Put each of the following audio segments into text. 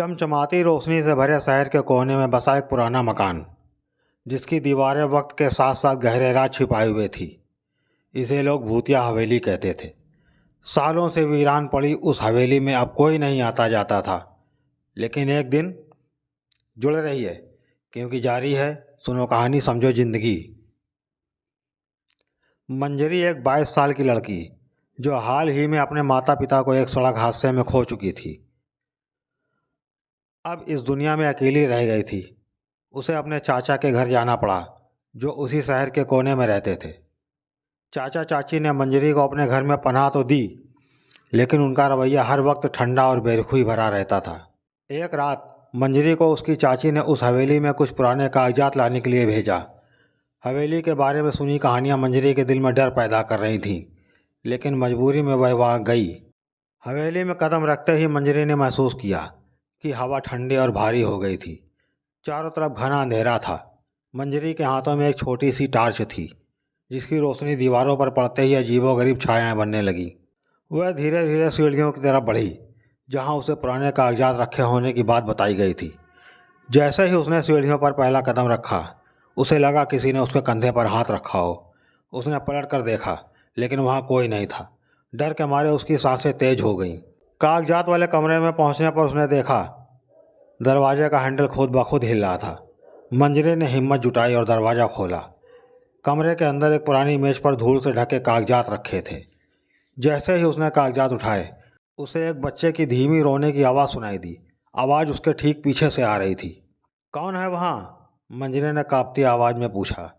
चमचमाती रोशनी से भरे शहर के कोने में बसा एक पुराना मकान, जिसकी दीवारें वक्त के साथ साथ गहरे राज छिपाए हुए थी। इसे लोग भूतिया हवेली कहते थे। सालों से वीरान पड़ी उस हवेली में अब कोई नहीं आता जाता था, लेकिन एक दिन जुड़े रहिए, क्योंकि जारी है सुनो कहानी, समझो जिंदगी। मंजरी एक 22 साल की लड़की, जो हाल ही में अपने माता पिता को एक सड़क हादसे में खो चुकी थी, अब इस दुनिया में अकेली रह गई थी। उसे अपने चाचा के घर जाना पड़ा, जो उसी शहर के कोने में रहते थे। चाचा चाची ने मंजरी को अपने घर में पनाह तो दी, लेकिन उनका रवैया हर वक्त ठंडा और बेरुखी भरा रहता था। एक रात मंजरी को उसकी चाची ने उस हवेली में कुछ पुराने कागजात लाने के लिए भेजा। हवेली के बारे में सुनी कहानियाँ मंजरी के दिल में डर पैदा कर रही थीं, लेकिन मजबूरी में वह वहाँ गई। हवेली में कदम रखते ही मंजरी ने महसूस किया कि हवा ठंडी और भारी हो गई थी। चारों तरफ घना अंधेरा था। मंजरी के हाथों में एक छोटी सी टार्च थी, जिसकी रोशनी दीवारों पर पड़ते ही अजीबोगरीब छायाएं बनने लगीं। वह धीरे धीरे सीढ़ियों की तरफ बढ़ी, जहां उसे पुराने कागजात रखे होने की बात बताई गई थी। जैसे ही उसने सीढ़ियों पर पहला कदम रखा, उसे लगा किसी ने उसके कंधे पर हाथ रखा हो। उसने पलट कर देखा, लेकिन वहाँ कोई नहीं था। डर के मारे उसकी सांसें तेज हो गईं। कागजात वाले कमरे में पहुँचने पर उसने देखा दरवाजे का हैंडल खुद ब खुद हिल रहा था। मंजरी ने हिम्मत जुटाई और दरवाज़ा खोला। कमरे के अंदर एक पुरानी मेज पर धूल से ढके कागजात रखे थे। जैसे ही उसने कागजात उठाए, उसे एक बच्चे की धीमी रोने की आवाज़ सुनाई दी। आवाज़ उसके ठीक पीछे से आ रही थी। कौन है वहाँ? मंजरी ने कांपती आवाज़ में पूछा।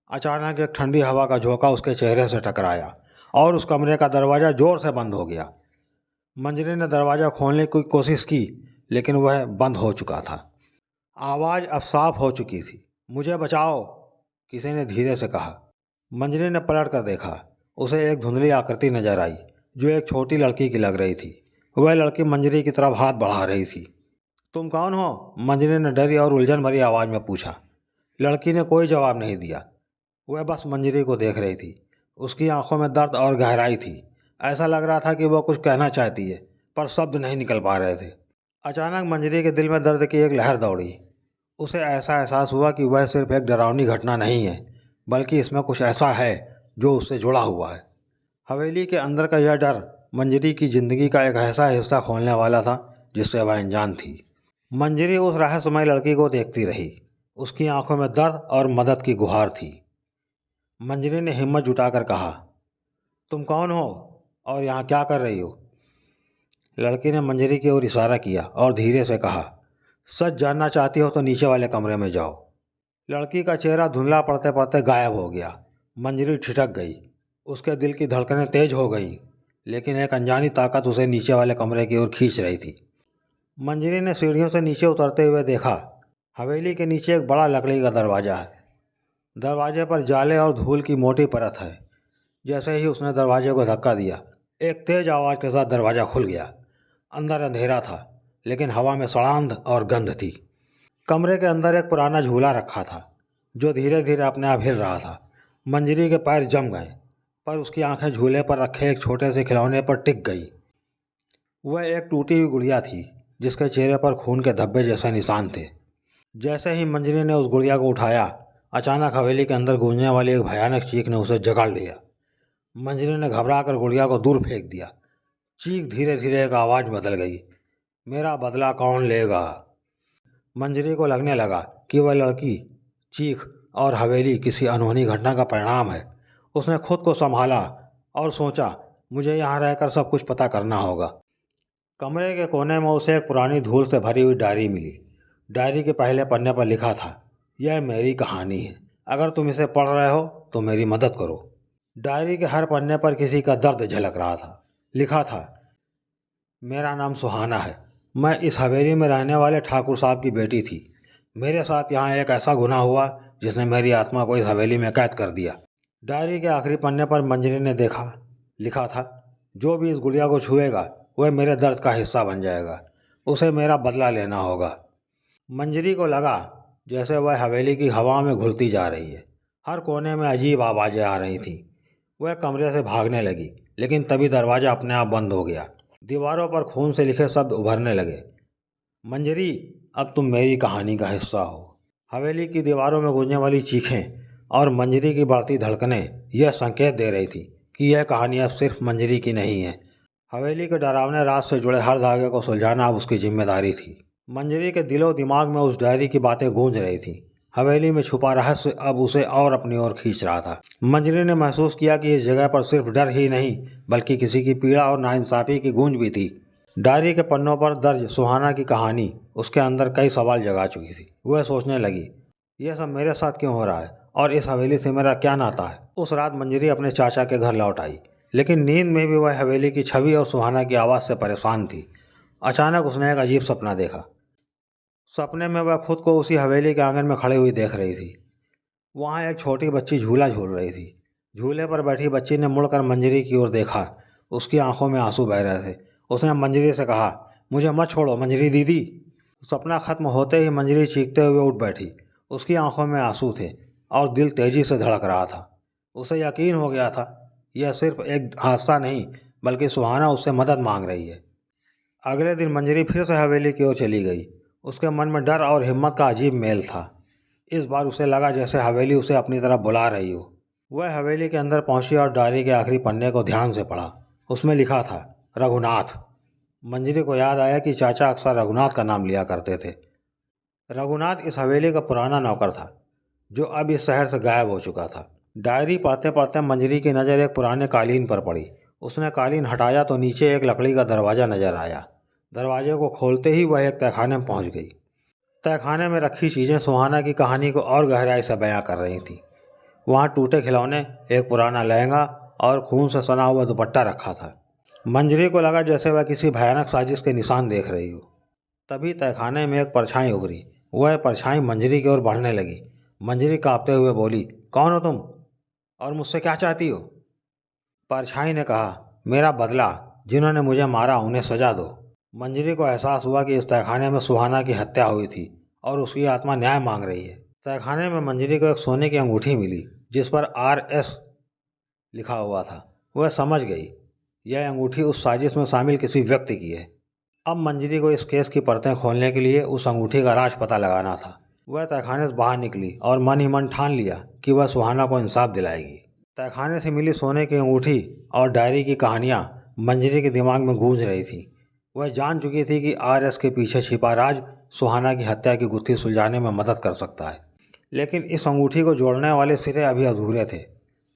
अचानक एक ठंडी हवा का झोंका उसके चेहरे से टकराया और उस कमरे का दरवाज़ा ज़ोर से बंद हो गया। मंजरी ने दरवाज़ा खोलने की कोशिश की, लेकिन वह बंद हो चुका था। आवाज़ अब साफ हो चुकी थी। मुझे बचाओ, किसी ने धीरे से कहा। मंजरी ने पलट कर देखा। उसे एक धुंधली आकृति नजर आई, जो एक छोटी लड़की की लग रही थी। वह लड़की मंजरी की तरफ हाथ बढ़ा रही थी। तुम कौन हो? मंजरी ने डरी और उलझन भरी आवाज़ में पूछा। लड़की ने कोई जवाब नहीं दिया। वह बस मंजरी को देख रही थी। उसकी आंखों में दर्द और गहराई थी। ऐसा लग रहा था कि वह कुछ कहना चाहती है, पर शब्द नहीं निकल पा रहे थे। अचानक मंजरी के दिल में दर्द की एक लहर दौड़ी। उसे ऐसा एहसास हुआ कि वह सिर्फ एक डरावनी घटना नहीं है, बल्कि इसमें कुछ ऐसा है जो उससे जुड़ा हुआ है। हवेली के अंदर का यह डर मंजरी की ज़िंदगी का एक ऐसा हिस्सा खोलने वाला था जिससे वह अनजान थी। मंजरी उस रहस्यमय लड़की को देखती रही। उसकी आंखों में दर्द और मदद की गुहार थी। मंजरी ने हिम्मत जुटाकर कहा, तुम कौन हो और यहाँ क्या कर रही हो? लड़की ने मंजरी की ओर इशारा किया और धीरे से कहा, सच जानना चाहती हो तो नीचे वाले कमरे में जाओ। लड़की का चेहरा धुंधला पड़ते पड़ते गायब हो गया। मंजरी ठिठक गई। उसके दिल की धड़कनें तेज हो गईं, लेकिन एक अनजानी ताकत उसे नीचे वाले कमरे की ओर खींच रही थी। मंजरी ने सीढ़ियों से नीचे उतरते हुए देखा, हवेली के नीचे एक बड़ा लकड़ी का दरवाज़ा है। दरवाजे पर जाले और धूल की मोटी परत है। जैसे ही उसने दरवाजे को धक्का दिया, एक तेज आवाज़ के साथ दरवाज़ा खुल गया। अंदर अंधेरा था, लेकिन हवा में सड़ांध और गंध थी। कमरे के अंदर एक पुराना झूला रखा था, जो धीरे धीरे अपने आप हिल रहा था। मंजरी के पैर जम गए, पर उसकी आंखें झूले पर रखे एक छोटे से खिलौने पर टिक गई। वह एक टूटी हुई गुड़िया थी, जिसके चेहरे पर खून के धब्बे जैसे निशान थे। जैसे ही मंजरी ने उस गुड़िया को उठाया, अचानक हवेली के अंदर गूंजने वाली एक भयानक चीख ने उसे जगाड़ लिया। मंजरी ने घबराकर गुड़िया को दूर फेंक दिया। चीख धीरे धीरे एक आवाज़ में बदल गई, मेरा बदला कौन लेगा? मंजरी को लगने लगा कि वह लड़की, चीख और हवेली किसी अनहोनी घटना का परिणाम है। उसने खुद को संभाला और सोचा, मुझे यहाँ रहकर सब कुछ पता करना होगा। कमरे के कोने में उसे एक पुरानी धूल से भरी हुई डायरी मिली। डायरी के पहले पन्ने पर लिखा था, यह मेरी कहानी है, अगर तुम इसे पढ़ रहे हो तो मेरी मदद करो। डायरी के हर पन्ने पर किसी का दर्द झलक रहा था। लिखा था, मेरा नाम सुहाना है, मैं इस हवेली में रहने वाले ठाकुर साहब की बेटी थी। मेरे साथ यहाँ एक ऐसा गुनाह हुआ जिसने मेरी आत्मा को इस हवेली में कैद कर दिया। डायरी के आखिरी पन्ने पर मंजरी ने देखा, लिखा था, जो भी इस गुड़िया को छुएगा वह मेरे दर्द का हिस्सा बन जाएगा, उसे मेरा बदला लेना होगा। मंजरी को लगा जैसे वह हवेली की हवा में घुलती जा रही है। हर कोने में अजीब आवाज़ें आ रही थीं। वह कमरे से भागने लगी, लेकिन तभी दरवाज़ा अपने आप बंद हो गया। दीवारों पर खून से लिखे शब्द उभरने लगे, मंजरी, अब तुम मेरी कहानी का हिस्सा हो। हवेली की दीवारों में गूंजने वाली चीखें और मंजरी की बढ़ती धड़कनें यह संकेत दे रही थी कि यह कहानी अब सिर्फ मंजरी की नहीं है। हवेली के डरावने राज से जुड़े हर धागे को सुलझाना अब उसकी जिम्मेदारी थी। मंजरी के दिलो दिमाग में उस डायरी की बातें गूंज रही थी। हवेली में छुपा रहस्य अब उसे और अपनी ओर खींच रहा था। मंजरी ने महसूस किया कि इस जगह पर सिर्फ डर ही नहीं बल्कि किसी की पीड़ा और नाइंसाफ़ी की गूंज भी थी। डायरी के पन्नों पर दर्ज सुहाना की कहानी उसके अंदर कई सवाल जगा चुकी थी। वह सोचने लगी, यह सब मेरे साथ क्यों हो रहा है और इस हवेली से मेरा क्या नाता है। उस रात मंजरी अपने चाचा के घर लौट आई, लेकिन नींद में भी वह हवेली की छवि और सुहाना की आवाज़ से परेशान थी। अचानक उसने एक अजीब सपना देखा। सपने में वह खुद को उसी हवेली के आंगन में खड़ी हुई देख रही थी। वहाँ एक छोटी बच्ची झूला झूल रही थी। झूले पर बैठी बच्ची ने मुड़कर मंजरी की ओर देखा। उसकी आंखों में आंसू बह रहे थे। उसने मंजरी से कहा, मुझे मत छोड़ो मंजरी दीदी। सपना खत्म होते ही मंजरी चीखते हुए उठ बैठी। उसकी आंखों में आंसू थे और दिल तेजी से धड़क रहा था। उसे यकीन हो गया था यह सिर्फ एक हादसा नहीं बल्कि सुहाना उससे मदद मांग रही है। अगले दिन मंजरी फिर से हवेली की ओर चली गई। उसके मन में डर और हिम्मत का अजीब मेल था। इस बार उसे लगा जैसे हवेली उसे अपनी तरफ बुला रही हो। वह हवेली के अंदर पहुंची और डायरी के आखिरी पन्ने को ध्यान से पढ़ा। उसमें लिखा था, रघुनाथ। मंजरी को याद आया कि चाचा अक्सर रघुनाथ का नाम लिया करते थे। रघुनाथ इस हवेली का पुराना नौकर था जो अब इस शहर से गायब हो चुका था। डायरी पढ़ते पढ़ते मंजरी की नज़र एक पुराने कालीन पर पड़ी। उसने कालीन हटाया तो नीचे एक लकड़ी का दरवाज़ा नजर आया। दरवाजे को खोलते ही वह एक तहखाने में पहुंच गई। तहखाने में रखी चीज़ें सुहाना की कहानी को और गहराई से बयां कर रही थीं। वहाँ टूटे खिलौने, एक पुराना लहंगा और खून से सना हुआ दुपट्टा रखा था। मंजरी को लगा जैसे वह किसी भयानक साजिश के निशान देख रही हो। तभी तहखाने में एक परछाई उभरी। वह परछाई मंजरी की ओर बढ़ने लगी। मंजरी कांपते हुए बोली, कौन हो तुम और मुझसे क्या चाहती हो? परछाई ने कहा, मेरा बदला। जिन्होंने मुझे मारा उन्हें सजा दो। मंजरी को एहसास हुआ कि इस तहखाने में सुहाना की हत्या हुई थी और उसकी आत्मा न्याय मांग रही है। तहखाने में मंजरी को एक सोने की अंगूठी मिली जिस पर RS लिखा हुआ था। वह समझ गई यह अंगूठी उस साजिश में शामिल किसी व्यक्ति की है। अब मंजरी को इस केस की परतें खोलने के लिए उस अंगूठी का राज पता लगाना था। वह तहखाने से बाहर निकली और मन ही मन ठान लिया कि वह सुहाना को इंसाफ दिलाएगी। तहखाने से मिली सोने की अंगूठी और डायरी की कहानियाँ मंजरी के दिमाग में गूंज रही थी। वह जान चुकी थी कि RS के पीछे छिपा राज सुहाना की हत्या की गुत्थी सुलझाने में मदद कर सकता है, लेकिन इस अंगूठी को जोड़ने वाले सिरे अभी अधूरे थे।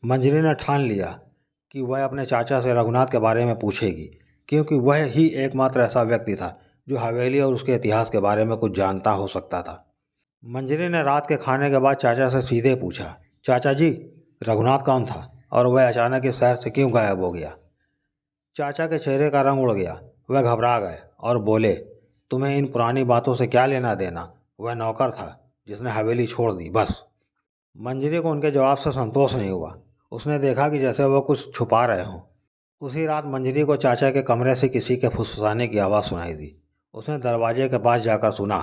मंजरी ने ठान लिया कि वह अपने चाचा से रघुनाथ के बारे में पूछेगी, क्योंकि वह ही एकमात्र ऐसा व्यक्ति था जो हवेली और उसके इतिहास के बारे में कुछ जानता हो सकता था। मंजरी ने रात के खाने के बाद चाचा से सीधे पूछा, चाचा जी, रघुनाथ कौन था और वह अचानक इस शहर से क्यों गायब हो गया? चाचा के चेहरे का रंग उड़ गया। वह घबरा गए और बोले, तुम्हें इन पुरानी बातों से क्या लेना देना? वह नौकर था जिसने हवेली छोड़ दी, बस। मंजरी को उनके जवाब से संतोष नहीं हुआ। उसने देखा कि जैसे वह कुछ छुपा रहे हों। उसी रात मंजरी को चाचा के कमरे से किसी के फुसफुसाने की आवाज़ सुनाई दी। उसने दरवाजे के पास जाकर सुना,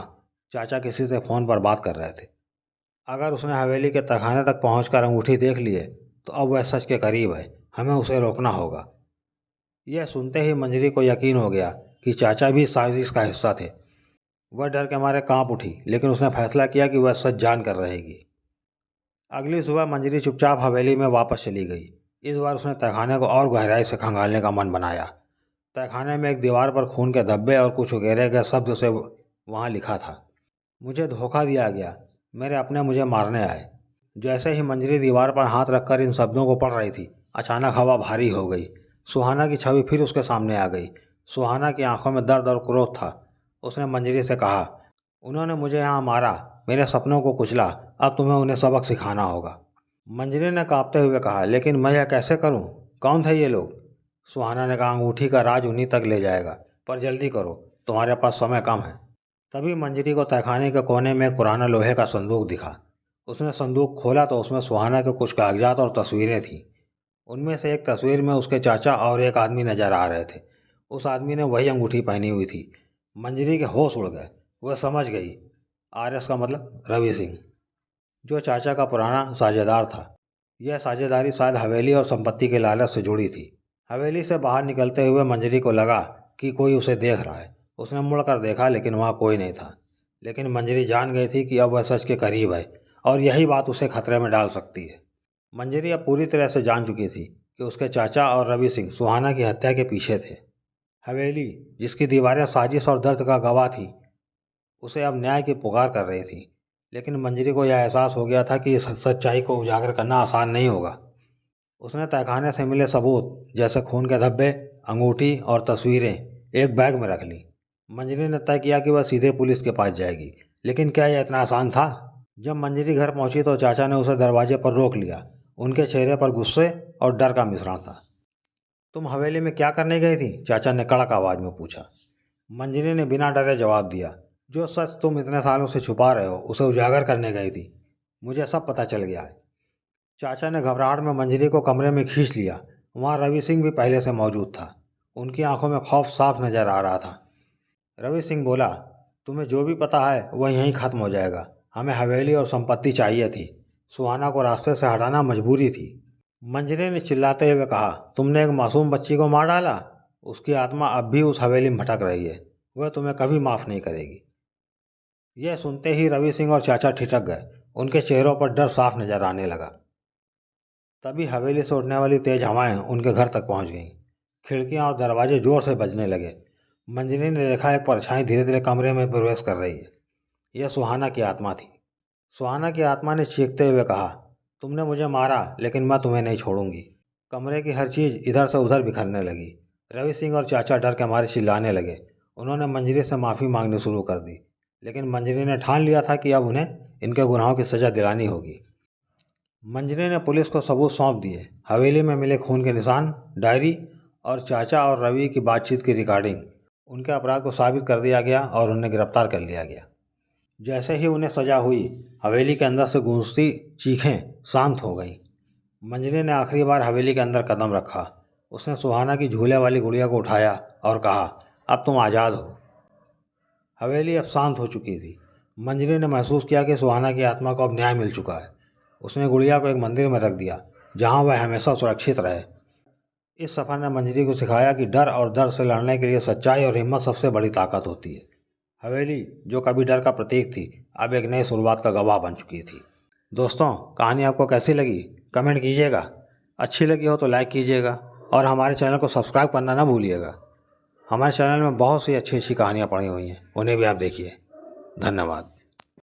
चाचा किसी से फ़ोन पर बात कर रहे थे। अगर उसने हवेली के तहखाने तक पहुंचकर अंगूठी देख ली है तो अब वह सच के करीब है। हमें उसे रोकना होगा। यह सुनते ही मंजरी को यकीन हो गया कि चाचा भी साजिश का हिस्सा थे। वह डर के मारे कांप उठी, लेकिन उसने फैसला किया कि वह सच जान कर रहेगी। अगली सुबह मंजरी चुपचाप हवेली में वापस चली गई। इस बार उसने तहखाने को और गहराई से खंगालने का मन बनाया। तहखाने में एक दीवार पर खून के धब्बे और कुछ उकेरे गए शब्द से वहाँ लिखा था, मुझे धोखा दिया गया, मेरे अपने मुझे मारने आए। जैसे ही मंजरी दीवार पर हाथ रखकर इन शब्दों को पढ़ रही थी, अचानक हवा भारी हो गई। सुहाना की छवि फिर उसके सामने आ गई। सुहाना की आंखों में दर्द और क्रोध था। उसने मंजरी से कहा, उन्होंने मुझे यहाँ मारा, मेरे सपनों को कुचला, अब तुम्हें उन्हें सबक सिखाना होगा। मंजरी ने कांपते हुए कहा, लेकिन मैं यह कैसे करूँ? कौन थे ये लोग? सुहाना ने कहा, अंगूठी का राज उन्हीं तक ले जाएगा, पर जल्दी करो, तुम्हारे पास समय कम है। तभी मंजरी को तहखाने के कोने में एक पुराना लोहे का संदूक दिखा। उसने संदूक खोला तो उसमें सुहाना के कुछ कागजात और तस्वीरें थीं। उनमें से एक तस्वीर में उसके चाचा और एक आदमी नजर आ रहे थे। उस आदमी ने वही अंगूठी पहनी हुई थी। मंजरी के होश उड़ गए। वह समझ गई, RS का मतलब रवि सिंह, जो चाचा का पुराना साझेदार था। यह साझेदारी शायद हवेली और संपत्ति के लालच से जुड़ी थी। हवेली से बाहर निकलते हुए मंजरी को लगा कि कोई उसे देख रहा है। उसने मुड़कर देखा लेकिन वहाँ कोई नहीं था। लेकिन मंजरी जान गई थी कि अब वह सच के करीब है और यही बात उसे खतरे में डाल सकती है। मंजरी अब पूरी तरह से जान चुकी थी कि उसके चाचा और रवि सिंह सुहाना की हत्या के पीछे थे। हवेली, जिसकी दीवारें साजिश और दर्द का गवाह थी, उसे अब न्याय की पुकार कर रही थी। लेकिन मंजरी को यह एहसास हो गया था कि इस सच्चाई को उजागर करना आसान नहीं होगा। उसने तहखाने से मिले सबूत जैसे खून के धब्बे, अंगूठी और तस्वीरें एक बैग में रख ली। मंजरी ने तय किया कि वह सीधे पुलिस के पास जाएगी। लेकिन क्या यह इतना आसान था? जब मंजरी घर पहुंची तो चाचा ने उसे दरवाजे पर रोक लिया। उनके चेहरे पर गुस्से और डर का मिश्रण था। तुम हवेली में क्या करने गई थी? चाचा ने कड़क आवाज में पूछा। मंजरी ने बिना डरे जवाब दिया, जो सच तुम इतने सालों से छुपा रहे हो उसे उजागर करने गई थी। मुझे सब पता चल गया है। चाचा ने घबराहट में मंजरी को कमरे में खींच लिया। वहाँ रवि सिंह भी पहले से मौजूद था। उनकी आंखों में खौफ साफ नजर आ रहा था। रवि सिंह बोला, तुम्हें जो भी पता है वह यहीं ख़त्म हो जाएगा। हमें हवेली और संपत्ति चाहिए थी। सुहाना को रास्ते से हटाना मजबूरी थी। मंजरी ने चिल्लाते हुए कहा, तुमने एक मासूम बच्ची को मार डाला। उसकी आत्मा अब भी उस हवेली में भटक रही है। वह तुम्हें कभी माफ़ नहीं करेगी। यह सुनते ही रवि सिंह और चाचा ठिठक गए। उनके चेहरों पर डर साफ नजर आने लगा। तभी हवेली से उठने वाली तेज हवाएं उनके घर तक पहुंच गईं। खिड़कियां और दरवाजे जोर से बजने लगे। मंजरी ने देखा एक परछाई धीरे धीरे कमरे में प्रवेश कर रही है। यह सुहाना की आत्मा थी। सुहाना की आत्मा ने चीखते हुए कहा, तुमने मुझे मारा लेकिन मैं तुम्हें नहीं छोड़ूंगी। कमरे की हर चीज़ इधर से उधर बिखरने लगी। रवि सिंह और चाचा डर के मारे चिल्लाने लगे। उन्होंने मंजरी से माफ़ी मांगनी शुरू कर दी। लेकिन मंजरी ने ठान लिया था कि अब उन्हें इनके गुनाहों की सज़ा दिलानी होगी। मंजरी ने पुलिस को सबूत सौंप दिए। हवेली में मिले खून के निशान, डायरी और चाचा और रवि की बातचीत की रिकॉर्डिंग। उनके अपराध को साबित कर दिया गया और उन्हें गिरफ्तार कर लिया गया। जैसे ही उन्हें सजा हुई, हवेली के अंदर से गूंजती चीखें शांत हो गईं। मंजरी ने आखिरी बार हवेली के अंदर कदम रखा। उसने सुहाना की झूले वाली गुड़िया को उठाया और कहा, अब तुम आज़ाद हो। हवेली अब शांत हो चुकी थी। मंजरी ने महसूस किया कि सुहाना की आत्मा को अब न्याय मिल चुका है। उसने गुड़िया को एक मंदिर में रख दिया जहाँ वह हमेशा सुरक्षित रहे। इस सफ़र ने मंजरी को सिखाया कि डर और दर्द से लड़ने के लिए सच्चाई और हिम्मत सबसे बड़ी ताकत होती है। हवेली, जो कभी डर का प्रतीक थी, अब एक नई शुरुआत का गवाह बन चुकी थी। दोस्तों, कहानी आपको कैसी लगी कमेंट कीजिएगा। अच्छी लगी हो तो लाइक कीजिएगा और हमारे चैनल को सब्सक्राइब करना ना भूलिएगा। हमारे चैनल में बहुत सी अच्छी अच्छी कहानियाँ पड़ी हुई हैं, उन्हें भी आप देखिए। धन्यवाद।